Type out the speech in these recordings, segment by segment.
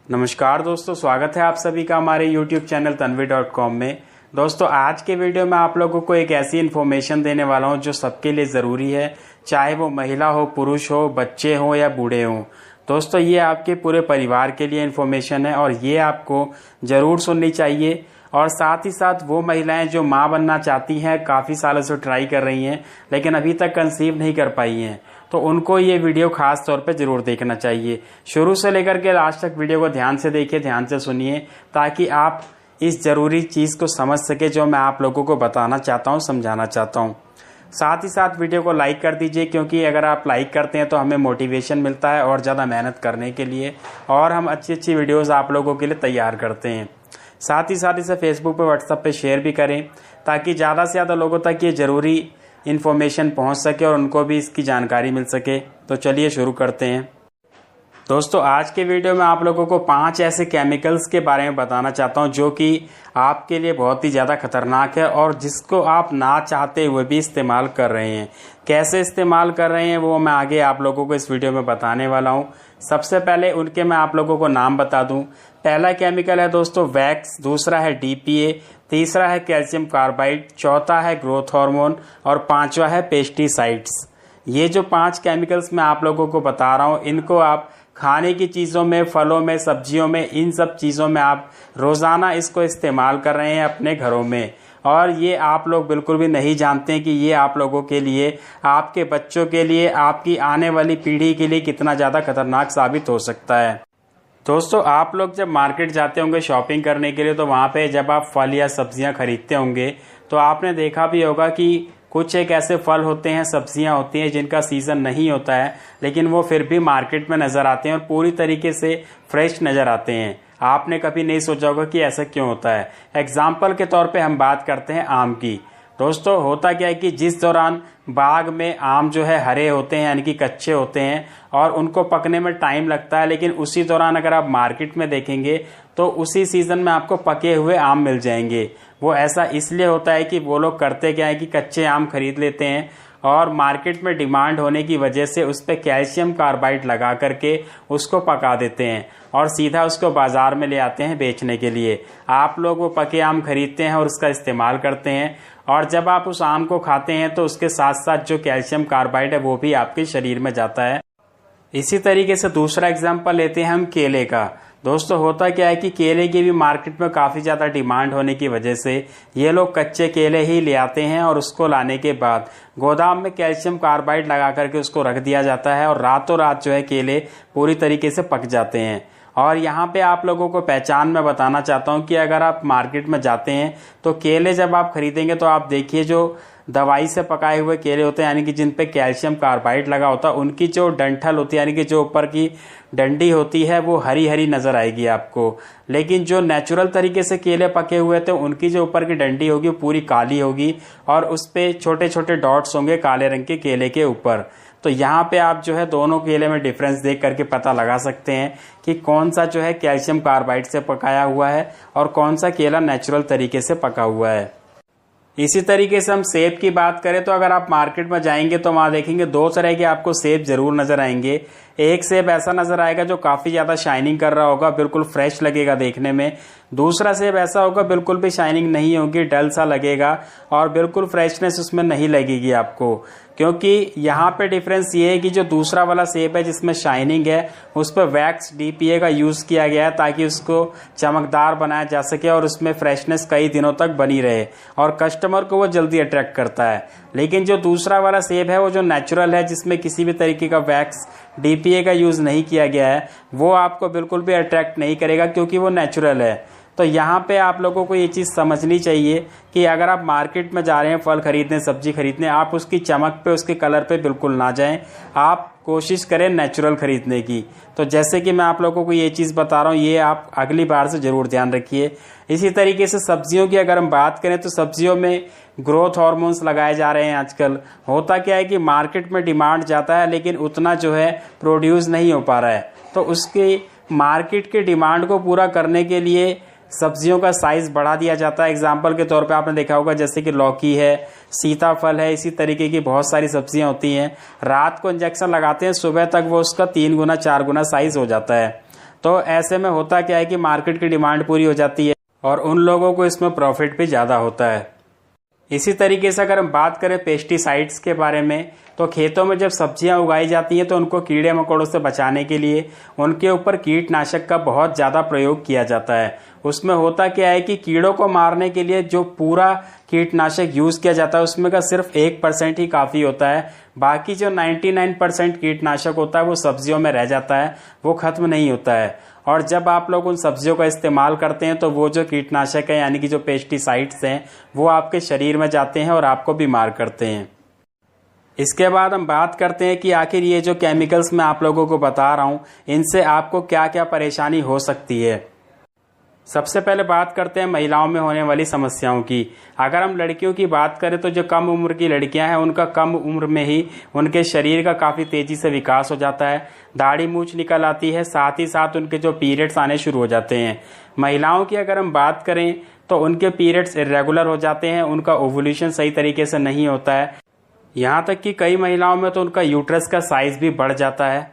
नमस्कार दोस्तों, स्वागत है आप सभी का हमारे YouTube चैनल tanvi.com में। दोस्तों, आज के वीडियो में आप लोगों को एक ऐसी इन्फॉर्मेशन देने वाला हूं जो सबके लिए ज़रूरी है, चाहे वो महिला हो, पुरुष हो, बच्चे हो या बूढ़े हों। दोस्तों, ये आपके पूरे परिवार के लिए इन्फॉर्मेशन है और ये आपको ज़रूर सुननी चाहिए। और साथ ही साथ वो महिलाएं जो माँ बनना चाहती हैं, काफ़ी सालों से ट्राई कर रही हैं लेकिन अभी तक कंसीव नहीं कर पाई हैं, तो उनको ये वीडियो खास तौर पे ज़रूर देखना चाहिए। शुरू से लेकर के लास्ट तक वीडियो को ध्यान से देखिए, ध्यान से सुनिए, ताकि आप इस ज़रूरी चीज़ को समझ सके जो मैं आप लोगों को बताना चाहता हूँ, समझाना चाहता हूँ। साथ ही साथ वीडियो को लाइक कर दीजिए, क्योंकि अगर आप लाइक करते हैं तो हमें मोटिवेशन मिलता है और ज़्यादा मेहनत करने के लिए, और हम अच्छी अच्छी वीडियोज़ आप लोगों के लिए तैयार करते हैं। साथ ही साथ इसे फेसबुक पे, व्हाट्सएप पे शेयर भी करें, ताकि ज़्यादा से ज़्यादा लोगों तक ये ज़रूरी इन्फॉर्मेशन पहुंच सके और उनको भी इसकी जानकारी मिल सके। तो चलिए शुरू करते हैं। दोस्तों, आज के वीडियो में आप लोगों को 5 ऐसे केमिकल्स के बारे में बताना चाहता हूं जो कि आपके लिए बहुत ही ज़्यादा खतरनाक है और जिसको आप ना चाहते हुए भी इस्तेमाल कर रहे हैं। कैसे इस्तेमाल कर रहे हैं वो मैं आगे आप लोगों को इस वीडियो में बताने वाला हूं। सबसे पहले उनके मैं आप लोगों को नाम बता दूं। पहला केमिकल है दोस्तों वैक्स, दूसरा है DPA, तीसरा है कैल्शियम कार्बाइड, चौथा है ग्रोथ हार्मोन और पांचवा है पेस्टिसाइड्स। ये जो 5 केमिकल्स मैं आप लोगों को बता रहा हूँ, इनको आप खाने की चीज़ों में, फलों में, सब्जियों में, इन सब चीज़ों में आप रोज़ाना इसको इस्तेमाल कर रहे हैं अपने घरों में, और ये आप लोग बिल्कुल भी नहीं जानते हैं कि ये आप लोगों के लिए, आपके बच्चों के लिए, आपकी आने वाली पीढ़ी के लिए कितना ज़्यादा खतरनाक साबित हो सकता है। दोस्तों, आप लोग जब मार्केट जाते होंगे शॉपिंग करने के लिए, तो वहाँ पे जब आप फल या सब्जियाँ खरीदते होंगे तो आपने देखा भी होगा कि कुछ एक ऐसे फल होते हैं, सब्जियां होती हैं जिनका सीज़न नहीं होता है, लेकिन वो फिर भी मार्केट में नज़र आते हैं और पूरी तरीके से फ्रेश नज़र आते हैं। आपने कभी नहीं सोचा होगा कि ऐसा क्यों होता है। एग्जाम्पल के तौर पे हम बात करते हैं आम की। दोस्तों, होता क्या है कि जिस दौरान बाग में आम जो है हरे होते हैं, यानी कि कच्चे होते हैं और उनको पकने में टाइम लगता है, लेकिन उसी दौरान अगर आप मार्केट में देखेंगे तो उसी सीज़न में आपको पके हुए आम मिल जाएंगे। वो ऐसा इसलिए होता है कि वो लोग करते क्या है कि कच्चे आम खरीद लेते हैं और मार्केट में डिमांड होने की वजह से उस पर कैल्शियम कार्बाइड लगा करके उसको पका देते हैं और सीधा उसको बाजार में ले आते हैं बेचने के लिए। आप लोग वो पके आम खरीदते हैं और उसका इस्तेमाल करते हैं, और जब आप उस आम को खाते हैं तो उसके साथ साथ जो कैल्शियम कार्बाइड है वो भी आपके शरीर में जाता है। इसी तरीके से दूसरा एग्जाम्पल लेते हैं हम केले का। दोस्तों, होता क्या है कि केले की भी मार्केट में काफ़ी ज़्यादा डिमांड होने की वजह से ये लोग कच्चे केले ही ले आते हैं और उसको लाने के बाद गोदाम में कैल्शियम कार्बाइड लगा करके उसको रख दिया जाता है और रातों रात जो है केले पूरी तरीके से पक जाते हैं। और यहाँ पे आप लोगों को पहचान मैं बताना चाहता हूँ कि अगर आप मार्केट में जाते हैं तो केले जब आप खरीदेंगे तो आप देखिए जो दवाई से पकाए हुए केले होते हैं, यानी कि जिन पे कैल्शियम कार्बाइड लगा होता है, उनकी जो डंठल होती है, यानी कि जो ऊपर की डंडी होती है, वो हरी हरी नज़र आएगी आपको। लेकिन जो नेचुरल तरीके से केले पके हुए थे उनकी जो ऊपर की डंडी होगी वो पूरी काली होगी और उस पर छोटे छोटे डॉट्स होंगे काले रंग के केले के ऊपर। तो यहाँ पे आप जो है दोनों केले में डिफरेंस देख करके पता लगा सकते हैं कि कौन सा जो है कैल्शियम कार्बाइड से पकाया हुआ है और कौन सा केला नेचुरल तरीके से पका हुआ है। इसी तरीके से हम सेब की बात करें तो अगर आप मार्केट में जाएंगे तो वहाँ देखेंगे 2 तरह के आपको सेब जरूर नजर आएंगे। एक सेब ऐसा नजर आएगा जो काफ़ी ज़्यादा शाइनिंग कर रहा होगा, बिल्कुल फ्रेश लगेगा देखने में। दूसरा सेब ऐसा होगा बिल्कुल भी शाइनिंग नहीं होगी, डल सा लगेगा और बिल्कुल फ्रेशनेस उसमें नहीं लगेगी आपको। क्योंकि यहाँ पे डिफरेंस ये है कि जो दूसरा वाला सेब है जिसमें शाइनिंग है उस पर वैक्स DPA का यूज़ किया गया है ताकि उसको चमकदार बनाया जा सके और उसमें फ्रेशनेस कई दिनों तक बनी रहे और कस्टमर को वो जल्दी अट्रैक्ट करता है। लेकिन जो दूसरा वाला सेब है वो जो नेचुरल है, जिसमें किसी भी तरीके का वैक्स DPA का यूज़ नहीं किया गया है, वो आपको बिल्कुल भी अट्रैक्ट नहीं करेगा क्योंकि वो नेचुरल है। तो यहाँ पे आप लोगों को ये चीज़ समझनी चाहिए कि अगर आप मार्केट में जा रहे हैं फल खरीदने, सब्जी खरीदने, आप उसकी चमक पे, उसके कलर पे बिल्कुल ना जाएं। आप कोशिश करें नेचुरल खरीदने की। तो जैसे कि मैं आप लोगों को ये चीज़ बता रहा हूँ, ये आप अगली बार से ज़रूर ध्यान रखिए। इसी तरीके से सब्जियों की अगर हम बात करें तो सब्जियों में ग्रोथ हार्मोन्स लगाए जा रहे हैं आजकल। होता क्या है कि मार्केट में डिमांड जाता है लेकिन उतना जो है प्रोड्यूस नहीं हो पा रहा है, तो उसकी मार्केट के डिमांड को पूरा करने के लिए सब्जियों का साइज बढ़ा दिया जाता है। एग्जाम्पल के तौर पे आपने देखा होगा जैसे कि लौकी है, सीताफल है, इसी तरीके की बहुत सारी सब्जियां होती हैं। रात को इंजेक्शन लगाते हैं, सुबह तक वो उसका 3 गुना 4 गुना साइज हो जाता है। तो ऐसे में होता क्या है कि मार्केट की डिमांड पूरी हो जाती है और उन लोगों को इसमें प्रॉफिट भी ज़्यादा होता है। इसी तरीके से अगर हम बात करें पेस्टिसाइड्स के बारे में, तो खेतों में जब सब्जियां उगाई जाती हैं तो उनको कीड़े मकोड़ों से बचाने के लिए उनके ऊपर कीटनाशक का बहुत ज़्यादा प्रयोग किया जाता है। उसमें होता क्या है कि कीड़ों को मारने के लिए जो पूरा कीटनाशक यूज़ किया जाता है उसमें का सिर्फ 1% ही काफ़ी होता है। बाकी जो 99% कीटनाशक होता है वो सब्जियों में रह जाता है, वो खत्म नहीं होता है। और जब आप लोग उन सब्जियों का इस्तेमाल करते हैं तो वो जो कीटनाशक है यानी कि जो पेस्टिसाइड्स हैं वो आपके शरीर में जाते हैं और आपको बीमार करते हैं। इसके बाद हम बात करते हैं कि आखिर ये जो केमिकल्स मैं आप लोगों को बता रहा हूँ इनसे आपको क्या क्या परेशानी हो सकती है। सबसे पहले बात करते हैं महिलाओं में होने वाली समस्याओं की। अगर हम लड़कियों की बात करें तो जो कम उम्र की लड़कियां हैं उनका कम उम्र में ही उनके शरीर का काफ़ी तेज़ी से विकास हो जाता है, दाढ़ी मूंछ निकल आती है, साथ ही साथ उनके जो पीरियड्स आने शुरू हो जाते हैं। महिलाओं की अगर हम बात करें तो उनके पीरियड्स इरेगुलर हो जाते हैं, उनका ओवुलेशन सही तरीके से नहीं होता है, यहाँ तक कि कई महिलाओं में तो उनका यूट्रस का साइज भी बढ़ जाता है।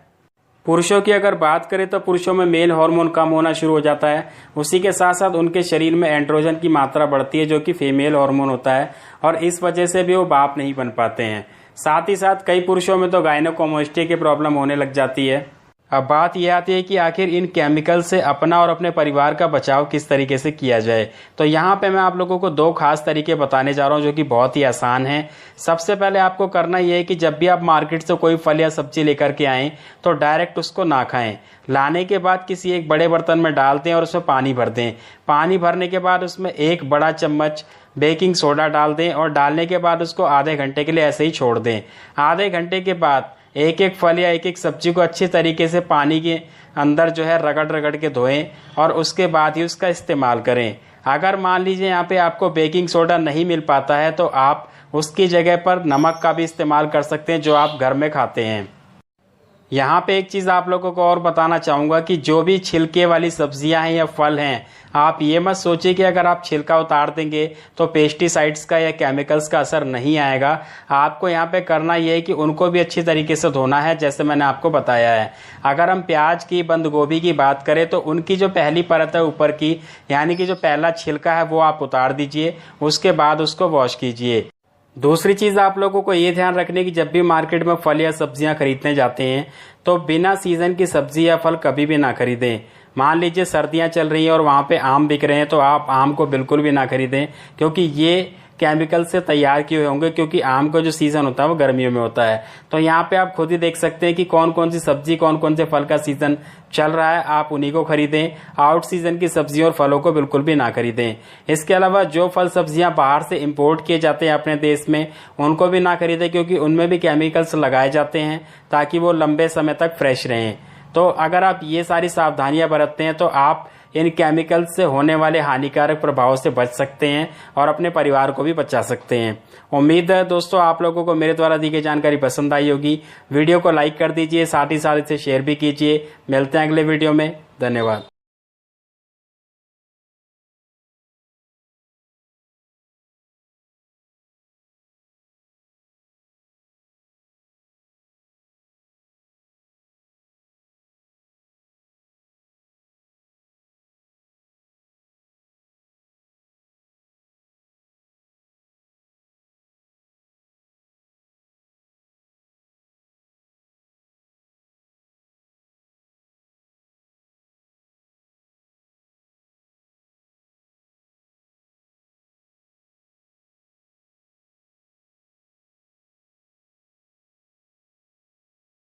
पुरुषों की अगर बात करें तो पुरुषों में मेल हार्मोन कम होना शुरू हो जाता है, उसी के साथ साथ उनके शरीर में एंड्रोजन की मात्रा बढ़ती है जो कि फीमेल हार्मोन होता है और इस वजह से भी वो बाप नहीं बन पाते हैं। साथ ही साथ कई पुरुषों में तो गायनेकोमास्टिया की प्रॉब्लम होने लग जाती है। अब बात यह आती है कि आखिर इन केमिकल से अपना और अपने परिवार का बचाव किस तरीके से किया जाए। तो यहाँ पे मैं आप लोगों को 2 खास तरीके बताने जा रहा हूँ जो कि बहुत ही आसान हैं। सबसे पहले आपको करना यह है कि जब भी आप मार्केट से कोई फल या सब्जी लेकर के आएँ तो डायरेक्ट उसको ना खाएं। लाने के बाद किसी एक बड़े बर्तन में डाल दें और उसमें पानी भर दें। पानी भरने के बाद उसमें 1 बड़ा चम्मच बेकिंग सोडा डाल दें और डालने के बाद उसको आधे घंटे के लिए ऐसे ही छोड़ दें। आधे घंटे के बाद एक एक फल या एक एक सब्जी को अच्छी तरीके से पानी के अंदर जो है रगड़ रगड़ के धोएं और उसके बाद ही उसका इस्तेमाल करें। अगर मान लीजिए यहाँ पे आपको बेकिंग सोडा नहीं मिल पाता है तो आप उसकी जगह पर नमक का भी इस्तेमाल कर सकते हैं जो आप घर में खाते हैं। यहाँ पे एक चीज़ आप लोगों को और बताना चाहूँगा कि जो भी छिलके वाली सब्जियाँ हैं या फल हैं, आप ये मत सोचिए कि अगर आप छिलका उतार देंगे तो पेस्टिसाइड्स का या केमिकल्स का असर नहीं आएगा। आपको यहाँ पे करना ये है कि उनको भी अच्छी तरीके से धोना है जैसे मैंने आपको बताया है। अगर हम प्याज की, बंद गोभी की बात करें तो उनकी जो पहली परत है ऊपर की यानी कि जो पहला छिलका है वो आप उतार दीजिए, उसके बाद उसको वॉश कीजिए। दूसरी चीज़ आप लोगों को ये ध्यान रखने की, जब भी मार्केट में फल या सब्जियां खरीदने जाते हैं तो बिना सीजन की सब्जी या फल कभी भी ना खरीदें। मान लीजिए सर्दियां चल रही हैं और वहाँ पे आम बिक रहे हैं तो आप आम को बिल्कुल भी ना खरीदें क्योंकि ये केमिकल से तैयार किए हुए होंगे, क्योंकि आम का जो सीज़न होता है वो गर्मियों में होता है। तो यहाँ पे आप खुद ही देख सकते हैं कि कौन कौन सी सब्जी, कौन कौन से फल का सीज़न चल रहा है, आप उन्हीं को खरीदें। आउट सीजन की सब्जियों और फलों को बिल्कुल भी ना खरीदें। इसके अलावा जो फल सब्जियां बाहर से इंपोर्ट किए जाते हैं अपने देश में उनको भी ना खरीदें क्योंकि उनमें भी केमिकल्स लगाए जाते हैं ताकि वो लंबे समय तक फ्रेश रहें। तो अगर आप ये सारी सावधानियां बरतते हैं तो आप इन केमिकल्स से होने वाले हानिकारक प्रभाव से बच सकते हैं और अपने परिवार को भी बचा सकते हैं। उम्मीद है दोस्तों आप लोगों को मेरे द्वारा दी गई जानकारी पसंद आई होगी। वीडियो को लाइक कर दीजिए, साथ ही साथ इसे शेयर भी कीजिए। मिलते हैं अगले वीडियो में। धन्यवाद।